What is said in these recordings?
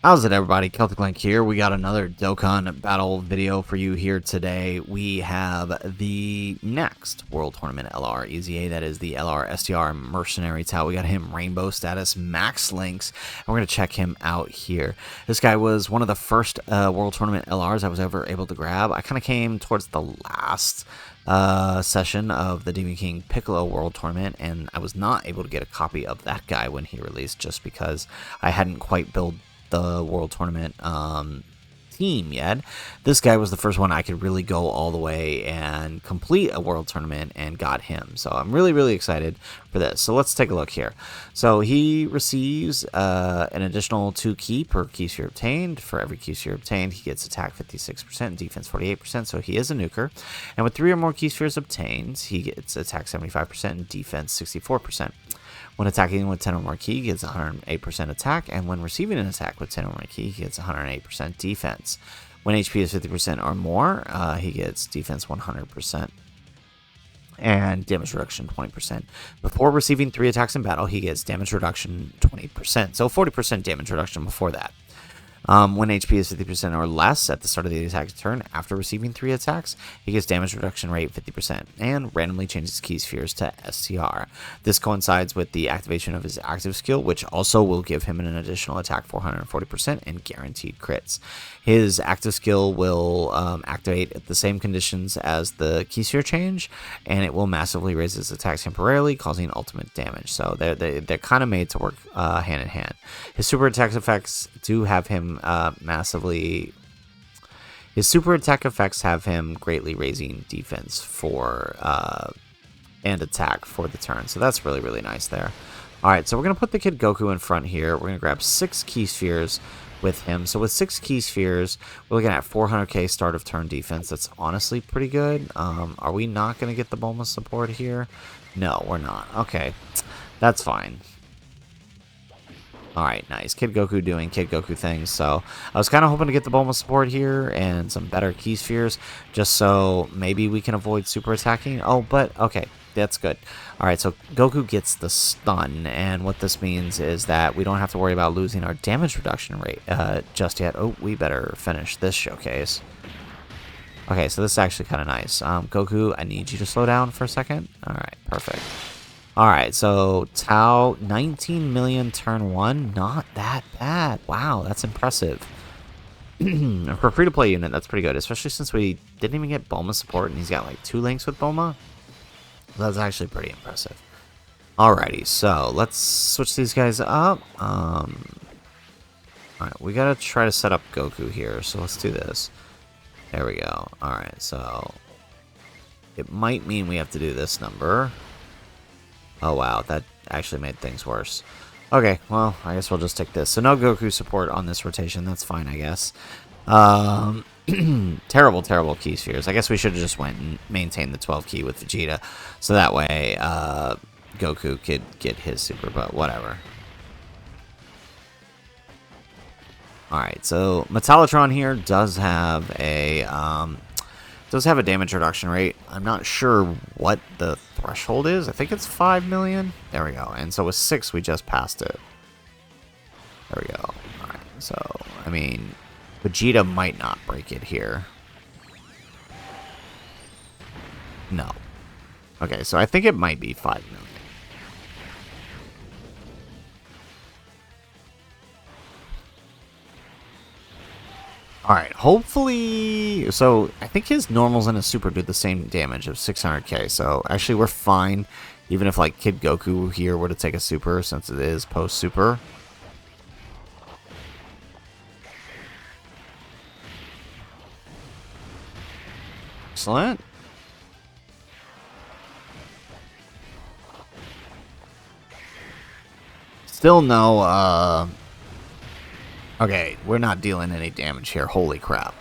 How's it, everybody? Celtic Link here. We got another Dokkan battle video for you here today. We have the next World Tournament LR EZA, that is the LR STR Mercenary TAO. We got him Rainbow status, max links, and we're going to check him out here. This guy was one of the first World Tournament LRs I was ever able to grab. I kind of came towards the last session of the Demon King Piccolo World Tournament, and I was not able to get a copy of that guy when he released just because I hadn't quite built the World Tournament team yet. This guy was the first one I could really go all the way and complete a World Tournament and got him. So I'm really excited for this. So let's take a look here. So he receives an additional 2 ki per ki sphere obtained. For every ki sphere obtained, he gets attack 56% and defense 48%. So he is a nuker. And with 3 or more ki spheres obtained, he gets attack 75% and defense 64%. When attacking with 10 or more ki, he gets 108% attack, and when receiving an attack with 10 or more ki, he gets 108% defense. When HP is 50% or more, he gets defense 100% and damage reduction 20%. Before receiving 3 attacks in battle, he gets damage reduction 20%, so 40% damage reduction before that. When HP is 50% or less at the start of the attack turn, after receiving 3 attacks, he gets damage reduction rate 50% and randomly changes ki spheres to STR. This coincides with the activation of his active skill, which also will give him an additional attack 440% and guaranteed crits. His active skill will activate at the same conditions as the ki sphere change, and it will massively raise his attack temporarily, causing ultimate damage. So they're kind of made to work hand in hand. His super attack effects do have him His super attack effects have him greatly raising defense for and attack for the turn. So that's really nice there. Alright, so we're going to put the Kid Goku in front here. We're going to grab 6 ki spheres with him. So with 6 ki spheres, we're looking at 400k start of turn defense. That's honestly pretty good. Are we not going to get the Bulma support here? No, we're not. Okay, that's fine. Alright, nice. Kid Goku doing Kid Goku things. So I was kind of hoping to get the Bulma support here and some better ki spheres, just so maybe we can avoid super attacking. Oh, but okay, that's good. Alright, so Goku gets the stun, and what this means is that we don't have to worry about losing our damage reduction rate just yet. Oh, we better finish this showcase. Okay, so this is actually kind of nice. Goku, I need you to slow down for a second. Alright, perfect. Alright, so Tao, 19 million turn 1, not that bad. Wow, that's impressive. For a free-to-play unit, that's pretty good, especially since we didn't even get Bulma support, and he's got like 2 links with Bulma. That's actually pretty impressive. Alrighty, so let's switch these guys up. Alright, we gotta try to set up Goku here, so let's do this. There we go. Alright, so it might mean we have to do this number. Oh wow, that actually made things worse. Okay, well, I guess we'll just take this. So no Goku support on this rotation, that's fine, I guess. Terrible ki spheres. I guess we should have just went and maintained the 12 ki with Vegeta, so that way Goku could get his super, but whatever. Alright, so Metallotron here does have a damage reduction rate. I'm not sure what the threshold is. I think it's 5 million. There we go. And so with 6, we just passed it. There we go. Alright, so, I mean, Vegeta might not break it here. No. Okay, so I think it might be 5 million. Alright, hopefully... So, I think his normals and his super do the same damage of 600k, so actually we're fine, even if, like, Kid Goku here were to take a super, since it is post-super. Excellent. Still no, okay, we're not dealing any damage here. Holy crap.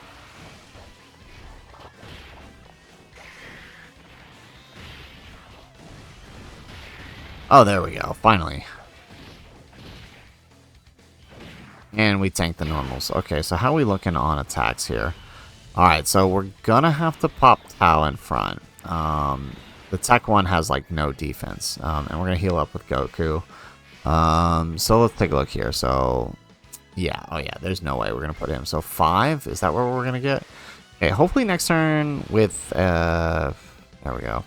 Oh, there we go. Finally. And we tanked the normals. Okay, so how are we looking on attacks here? Alright, so we're gonna have to pop Tao in front. The tech one has, like, no defense. And we're gonna heal up with Goku. So let's take a look here. So Yeah, oh yeah, there's no way we're going to put him. So 5, is that what we're going to get? Okay, hopefully next turn with, there we go.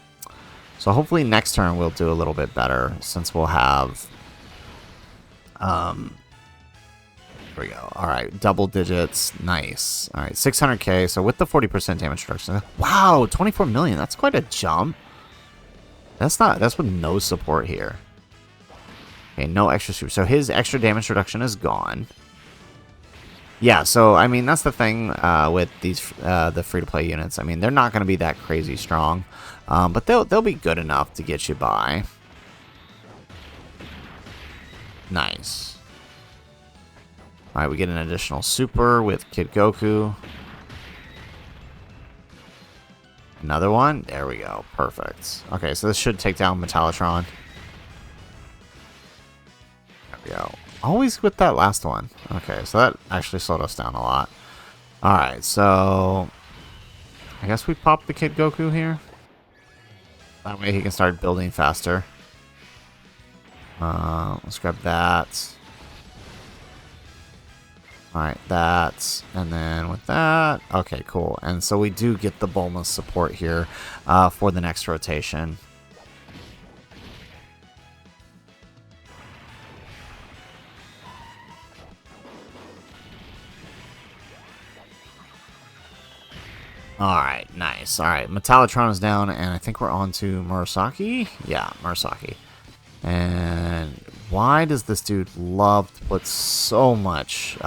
So hopefully next turn we'll do a little bit better since we'll have, there we go. All right, double digits, nice. All right, 600k, so with the 40% damage reduction, wow, 24 million, that's quite a jump. That's with no support here. Okay, no extra super, so his extra damage reduction is gone. Yeah, so, I mean, that's the thing with these the free-to-play units. I mean, they're not going to be that crazy strong, but they'll be good enough to get you by. Nice. All right, we get an additional super with Kid Goku. Another one. There we go. Perfect. Okay, so this should take down Metallitron. There we go. Always with that last one. Okay, so that actually slowed us down a lot. Alright, so I guess we pop the Kid Goku here. That way he can start building faster. Let's grab that. Alright, that. And then with that. Okay, cool. And so we do get the Bulma support here for the next rotation. Alright, nice. Alright, Metallitron is down, and I think we're on to Murasaki? Yeah, Murasaki. And why does this dude love to put so much?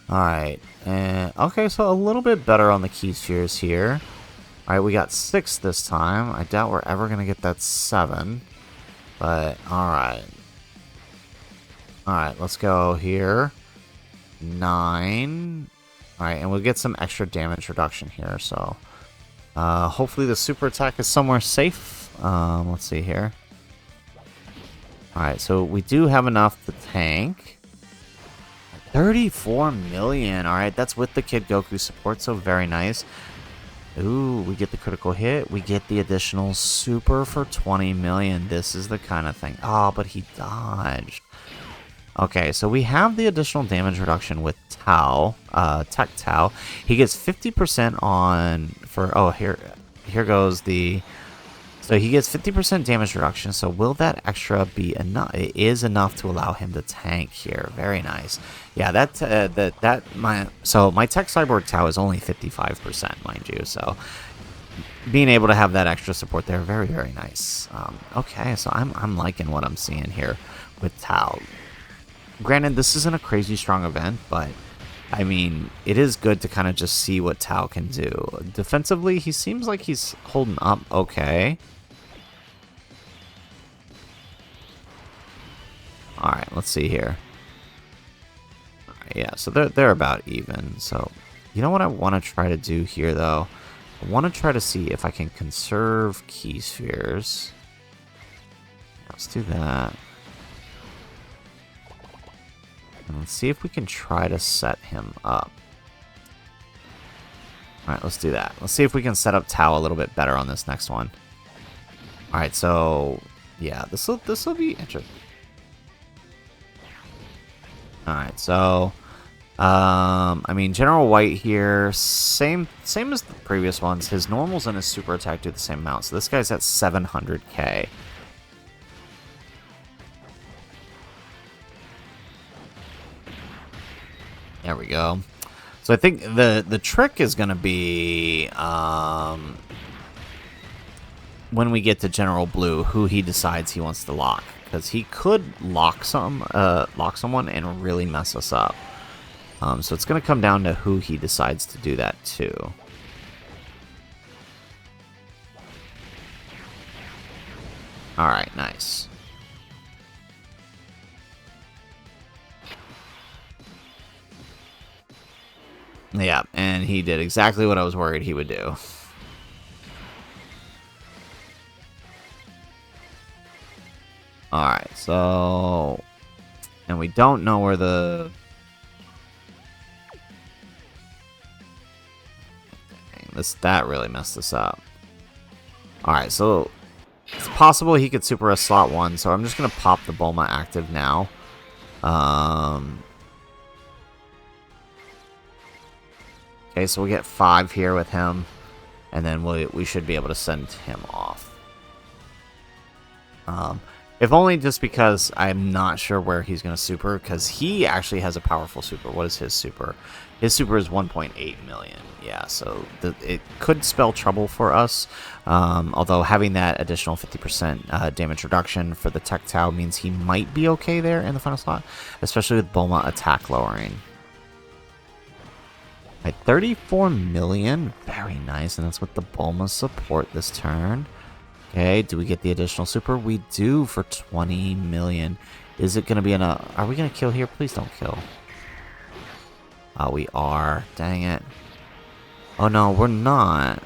Alright, and okay, so a little bit better on the key spheres here. Alright, we got 6 this time. I doubt we're ever going to get that 7. But, alright. Alright, let's go here. 9. Alright, and we'll get some extra damage reduction here, so hopefully the super attack is somewhere safe. Let's see here. Alright, so we do have enough to tank. 34 million. Alright, that's with the Kid Goku support, so very nice. Ooh, we get the critical hit. We get the additional super for 20 million. This is the kind of thing. Oh, but he dodged. Okay, so we have the additional damage reduction with Tao, Tech Tao. He gets 50% on for, oh, here goes the, so he gets 50% damage reduction. So will that extra be enough? It is enough to allow him to tank here. Very nice. Yeah, my Tech Cyborg Tao is only 55%, mind you. So being able to have that extra support there, very, very nice. Okay, so I'm liking what I'm seeing here with Tao. Granted, this isn't a crazy strong event, but I mean, it is good to kind of just see what Tao can do. Defensively, he seems like he's holding up okay. Alright, let's see here. Alright, yeah, so they're about even. So, you know what I want to try to do here, though? I want to try to see if I can conserve key spheres. Let's do that. And let's see if we can try to set him up. Alright, let's do that. Let's see if we can set up Tao a little bit better on this next one. Alright, so yeah, this'll be interesting. Alright, so I mean, General White here, same as the previous ones. His normals and his super attack do the same amount. So this guy's at 700k. There we go. So I think the trick is going to be when we get to General Blue, who he decides he wants to lock, because he could lock someone and really mess us up. So it's going to come down to who he decides to do that to. All right, nice. Yeah, and he did exactly what I was worried he would do. Alright, so... And we don't know where the... Dang, that really messed us up. Alright, so... It's possible he could super a slot 1, so I'm just going to pop the Bulma active now. Okay, so we get 5 here with him, and then we should be able to send him off. If only just because I'm not sure where he's going to super, because he actually has a powerful super. What is his super? His super is 1.8 million. Yeah, so it could spell trouble for us. Although having that additional 50% damage reduction for the Tech Tao means he might be okay there in the final slot, especially with Bulma attack lowering. At 34 million, very nice, and that's with the Bulma support this turn. Okay, do we get the additional super? We do for 20 million. Is it going to be enough? Are we going to kill here? Please don't kill. Oh, we are. Dang it. Oh, no, we're not.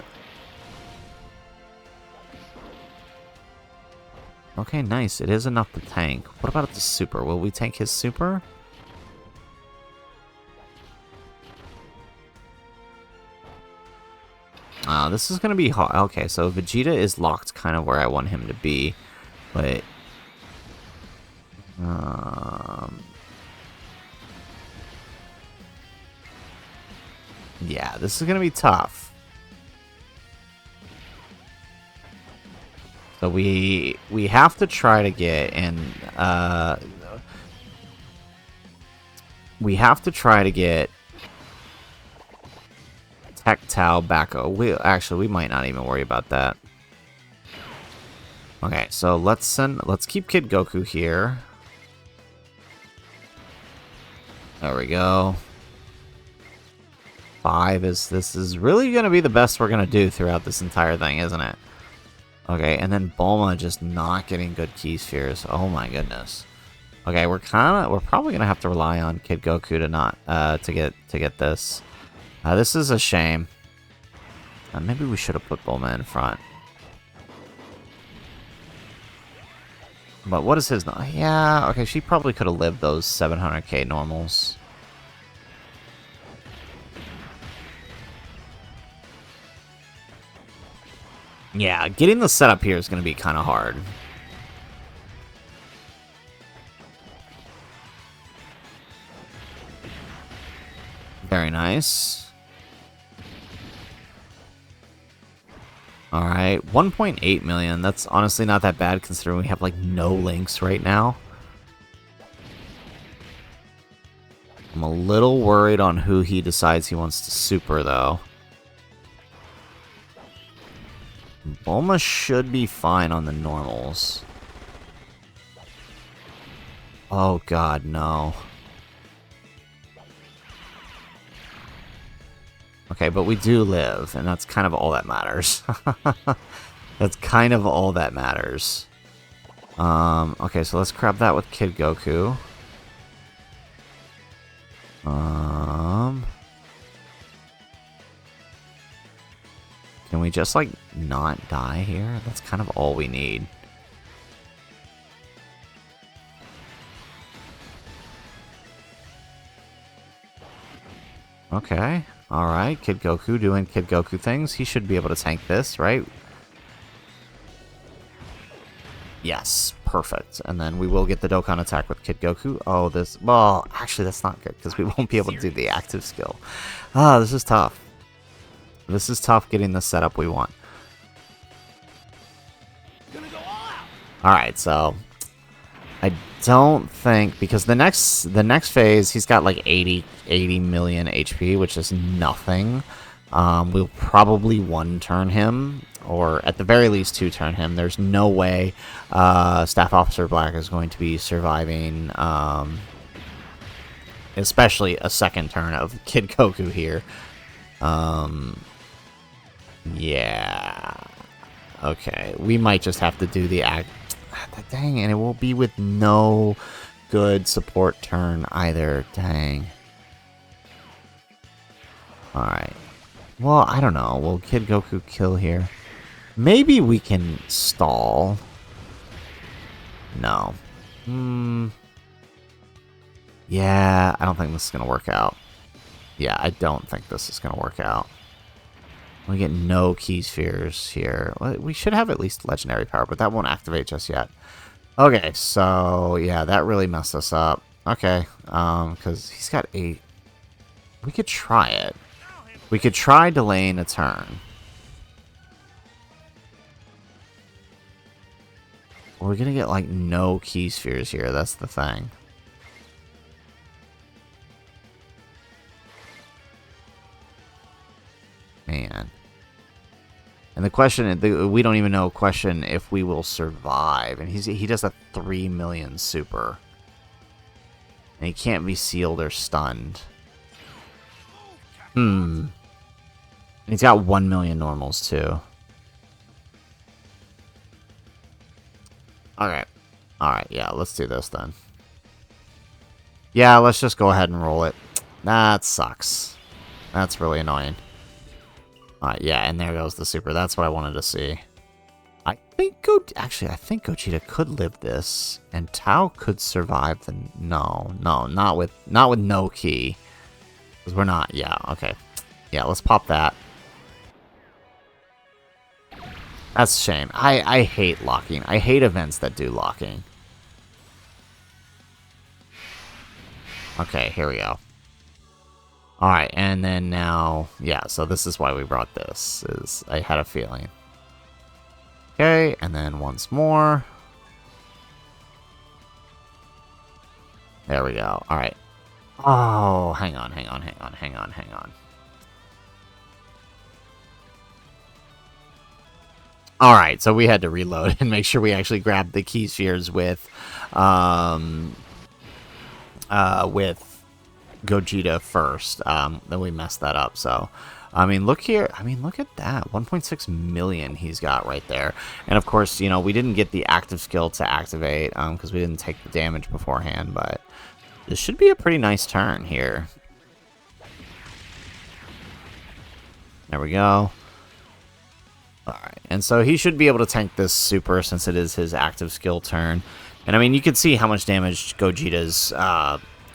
Okay, nice. It is enough to tank. What about the super? Will we tank his super? This is going to be hard. Okay, so Vegeta is locked kind of where I want him to be. But... yeah, this is going to be tough. So we have to try to get in... we have to try to get... Tech Tao back. We might not even worry about that. Okay, so let's keep Kid Goku here. There we go. 5 this is really gonna be the best we're gonna do throughout this entire thing, isn't it? Okay, and then Bulma just not getting good key spheres. Oh my goodness. Okay, we're probably gonna have to rely on Kid Goku to not to get this. This is a shame. Maybe we should have put Bulma in front. But what is his... yeah, okay, she probably could have lived those 700k normals. Yeah, getting the setup here is going to be kind of hard. Very nice. Alright, 1.8 million. That's honestly not that bad considering we have, like, no links right now. I'm a little worried on who he decides he wants to super, though. Bulma should be fine on the normals. Oh, God, no. Okay, but we do live, and that's kind of all that matters. That's kind of all that matters. Okay, so let's grab that with Kid Goku. Can we just, like, not die here? That's kind of all we need. Okay. Alright, Kid Goku doing Kid Goku things. He should be able to tank this, right? Yes, perfect. And then we will get the Dokkan attack with Kid Goku. Oh, this... well, actually, that's not good, because we won't be able to do the active skill. Ah, this is tough. This is tough getting the setup we want. Alright, so... I don't think, because the next phase, he's got like 80 million HP, which is nothing. We'll probably 1-turn him, or at the very least 2-turn him. There's no way Staff Officer Black is going to be surviving, especially a second turn of Kid Goku here. Yeah. Okay, we might just have to do the act. Dang, and it will be with no good support turn either. Dang. Alright. Well, I don't know. Will Kid Goku kill here? Maybe we can stall. No. Yeah, I don't think this is going to work out. Yeah, I don't think this is going to work out. We get no key spheres here. We should have at least legendary power, but that won't activate just yet. Okay, so yeah, that really messed us up. Okay, because he's got 8. We could try it. We could try delaying a turn. We're gonna get, like, no key spheres here. That's the thing. Man. And the question, we don't even know question if we will survive. And he does a 3 million super. And he can't be sealed or stunned. And he's got 1 million normals, too. Okay. Alright, yeah, let's do this then. Yeah, let's just go ahead and roll it. That sucks. That's really annoying. Alright, yeah, and there goes the super. That's what I wanted to see. I think actually, I think Gogeta could live this, and Tao could survive the... No, not with no key. Because we're not... Yeah, okay. Yeah, let's pop that. That's a shame. I hate locking. I hate events that do locking. Okay, here we go. Alright, and then now... Yeah, so this is why we brought this. I had a feeling. Okay, and then once more. There we go. Alright. Oh, hang on. Alright, so we had to reload and make sure we actually grabbed the key spheres with Gogeta first. Then we messed that up, so... I mean, look here. I mean, look at that. 1.6 million he's got right there. And, of course, you know, we didn't get the active skill to activate because we didn't take the damage beforehand, but this should be a pretty nice turn here. There we go. Alright, and so he should be able to tank this super since it is his active skill turn. And, I mean, you can see how much damage Gogeta's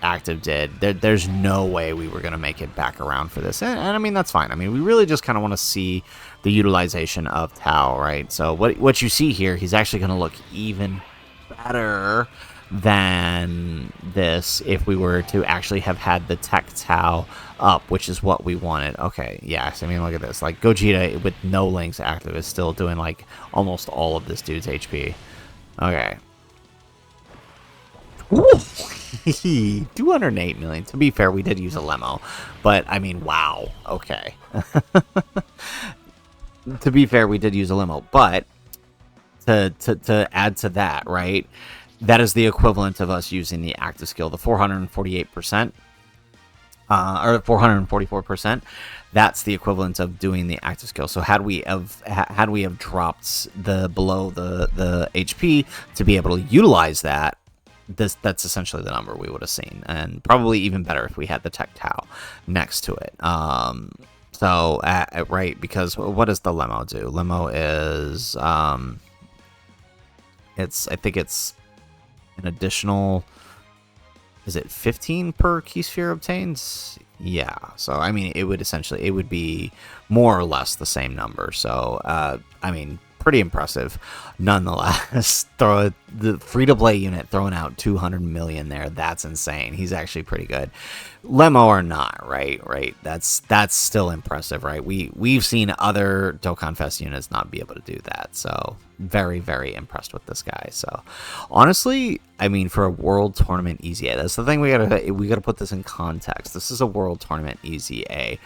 active did. There's no way we were going to make it back around for this. And I mean, that's fine. I mean, we really just kind of want to see the utilization of Tao, right? So what you see here, he's actually going to look even better than this if we were to actually have had the Tech Tao up, which is what we wanted. Okay, yes, I mean, look at this. Like, Gogeta with no links active is still doing, like, almost all of this dude's HP. Okay. Ooh. 208 million. To be fair, we did use a lemo, but I mean, wow. Okay. To be fair, we did use a lemo, but to add to that, right? That is the equivalent of us using the active skill, the 448%, or 444%. That's the equivalent of doing the active skill. So had we have dropped below the HP to be able to utilize that, that's essentially the number we would have seen, and probably even better if we had the Tech Tao next to it. So right, because what does the lemo do? Lemo is I think it's an additional, is it 15 per key sphere obtains? Yeah, so I mean, it would be more or less the same number. So I mean, pretty impressive nonetheless. The free-to-play unit throwing out 200 million there, that's insane. He's actually pretty good. Lemo or not, right? That's still impressive, right? We've seen other Dokkan Fest units not be able to do that, so very, very impressed with this guy. So honestly, I mean, for a World Tournament EZA, that's the thing, we gotta put this in context. This is a World Tournament EZA.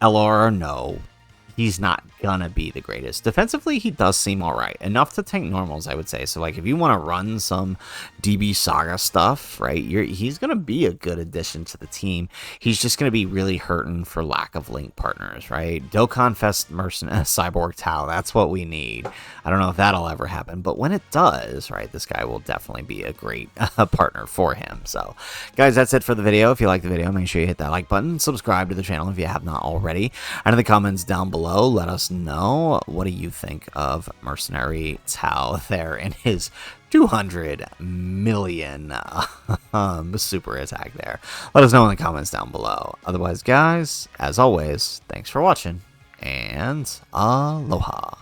LR or no, he's not gonna be the greatest. Defensively, he does seem alright. Enough to tank normals, I would say. So, like, if you want to run some DB Saga stuff, right, he's gonna be a good addition to the team. He's just gonna be really hurting for lack of link partners, right? Dokkan Fest Mercenary Cyborg Tao, that's what we need. I don't know if that'll ever happen, but when it does, right, this guy will definitely be a great partner for him. So, guys, that's it for the video. If you like the video, make sure you hit that like button, subscribe to the channel if you have not already, and in the comments down below, let us know, what do you think of Mercenary Tao there in his 200 million super attack there? Let us know in the comments down below. Otherwise, guys, as always, thanks for watching, and aloha.